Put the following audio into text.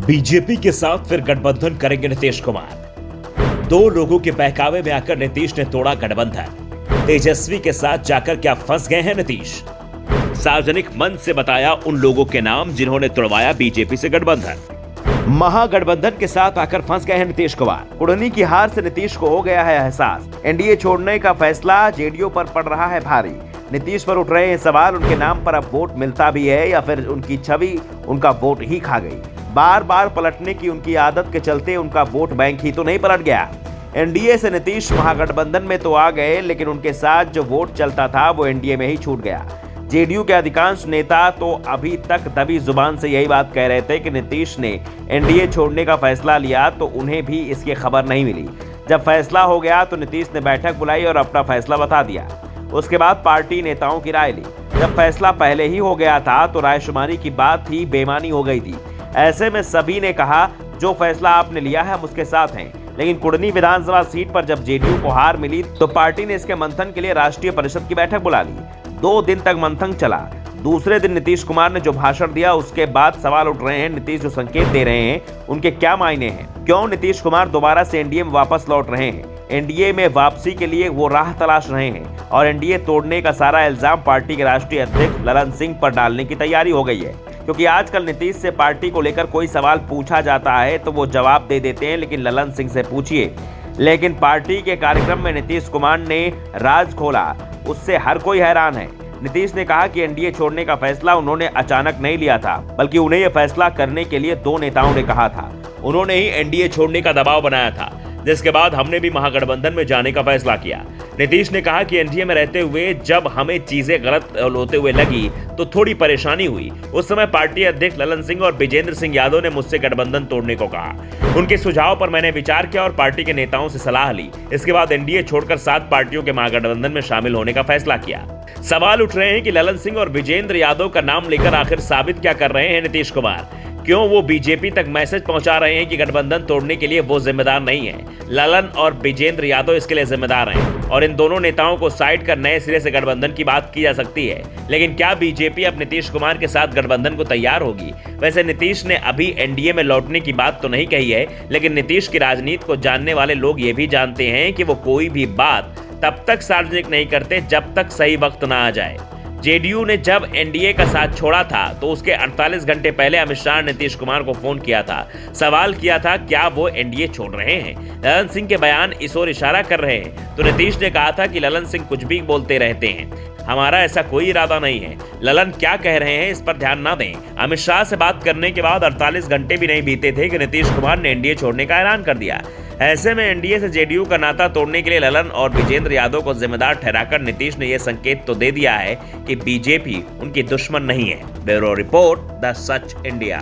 BJP के साथ फिर गठबंधन करेंगे नीतीश कुमार। दो लोगों के बहकावे में आकर नीतीश ने तोड़ा गठबंधन। तेजस्वी के साथ जाकर क्या फंस गए हैं नीतीश? सार्वजनिक मंच से बताया उन लोगों के नाम जिन्होंने तोड़वाया बीजेपी से गठबंधन। महागठबंधन के साथ आकर फंस गए हैं नीतीश कुमार। कुर्नी की हार से नीतीश को हो गया है एहसास। एनडीए छोड़ने का फैसला जेडीयू पर पड़ रहा है भारी। नीतीश पर उठ रहे हैं सवाल, उनके नाम पर अब वोट मिलता भी है या फिर उनकी छवि उनका वोट ही खा गई। बार बार पलटने की उनकी आदत के चलते उनका वोट बैंक ही तो नहीं पलट गया। एनडीए से नीतीश महागठबंधन में तो आ गए, लेकिन उनके साथ जो वोट चलता था वो एनडीए में ही छूट गया। जेडीयू के अधिकांश नेता तो अभी तक दबी जुबान से यही बात कह रहे थे कि नीतीश ने एनडीए छोड़ने का फैसला लिया तो उन्हें भी इसकी खबर नहीं मिली। जब फैसला हो गया तो नीतीश ने बैठक बुलाई और अपना फैसला बता दिया। उसके बाद पार्टी नेताओं की राय ली। जब फैसला पहले ही हो गया था तो रायशुमारी की बात ही बेमानी हो गई थी। ऐसे में सभी ने कहा जो फैसला आपने लिया है हम उसके साथ हैं। लेकिन कुर्नी विधानसभा सीट पर जब जेडीयू को हार मिली तो पार्टी ने इसके मंथन के लिए राष्ट्रीय परिषद की बैठक बुला ली। 2 दिन तक मंथन चला। दूसरे दिन नीतीश कुमार ने जो भाषण दिया उसके बाद सवाल उठ रहे हैं नीतीश जो संकेत दे रहे हैं उनके क्या मायने हैं। क्यों नीतीश कुमार दोबारा से एनडीए में वापस लौट रहे हैं। एनडीए में वापसी के लिए वो राह तलाश रहे हैं और एनडीए तोड़ने का सारा इल्जाम पार्टी के राष्ट्रीय अध्यक्ष ललन सिंह पर डालने की तैयारी हो गई है। क्योंकि आजकल नीतीश से पार्टी को लेकर कोई सवाल पूछा जाता है तो वो जवाब दे देते हैं, लेकिन ललन सिंह से पूछिए। लेकिन पार्टी के कार्यक्रम में नीतीश कुमार ने राज खोला, उससे हर कोई हैरान है। नीतीश ने कहा कि एनडीए छोड़ने का फैसला उन्होंने अचानक नहीं लिया था, बल्कि उन्हें यह फैसला करने के लिए 2 नेताओं ने कहा था। उन्होंने ही एनडीए छोड़ने का दबाव बनाया था, जिसके बाद हमने भी महागठबंधन में जाने का फैसला किया। नीतीश ने कहा कि एनडीए में रहते हुए जब हमें चीजें गलत होते हुए लगी तो थोड़ी परेशानी हुई। उस समय पार्टी अध्यक्ष ललन सिंह और विजेंद्र सिंह यादव ने मुझसे गठबंधन तोड़ने को कहा। उनके सुझाव पर मैंने विचार किया और पार्टी के नेताओं से सलाह ली। इसके बाद एनडीए छोड़कर 7 पार्टियों के महागठबंधन में शामिल होने का फैसला किया। सवाल उठ रहे हैं कि ललन सिंह और विजेंद्र यादव का नाम लेकर आखिर साबित क्या कर रहे हैं नीतीश कुमार। क्यों वो बीजेपी तक मैसेज पहुंचा रहे हैं कि गठबंधन तोड़ने के लिए वो जिम्मेदार नहीं है। ललन और विजेंद्र यादव इसके लिए जिम्मेदार हैं और इन दोनों नेताओं को साइड कर नए सिरे से गठबंधन की बात की जा सकती है। लेकिन क्या बीजेपी अब नीतीश कुमार के साथ गठबंधन को तैयार होगी? वैसे नीतीश ने अभी एनडीए में लौटने की बात तो नहीं कही है, लेकिन नीतीश की राजनीति को जानने वाले लोग ये भी जानते हैं कि वो कोई भी बात तब तक सार्वजनिक नहीं करते जब तक सही वक्त ना आ जाए। जेडीयू ने जब एनडीए का साथ छोड़ा था तो उसके 48 घंटे पहले अमित शाह ने नीतीश कुमार को फोन किया था, सवाल किया था क्या वो एनडीए छोड़ रहे हैं। ललन सिंह के बयान इस ओर इशारा कर रहे हैं तो नीतीश ने कहा था कि ललन सिंह कुछ भी बोलते रहते हैं, हमारा ऐसा कोई इरादा नहीं है। ललन क्या कह रहे हैं इस पर ध्यान ना दें। अमित शाह से बात करने के बाद 48 घंटे भी नहीं बीते थे कि नीतीश कुमार ने एनडीए छोड़ने का ऐलान कर दिया। ऐसे में एनडीए से जेडीयू का नाता तोड़ने के लिए ललन और विजेंद्र यादव को जिम्मेदार ठहराकर नीतीश ने यह संकेत तो दे दिया है कि बीजेपी उनकी दुश्मन नहीं है। Bureau report, the such India.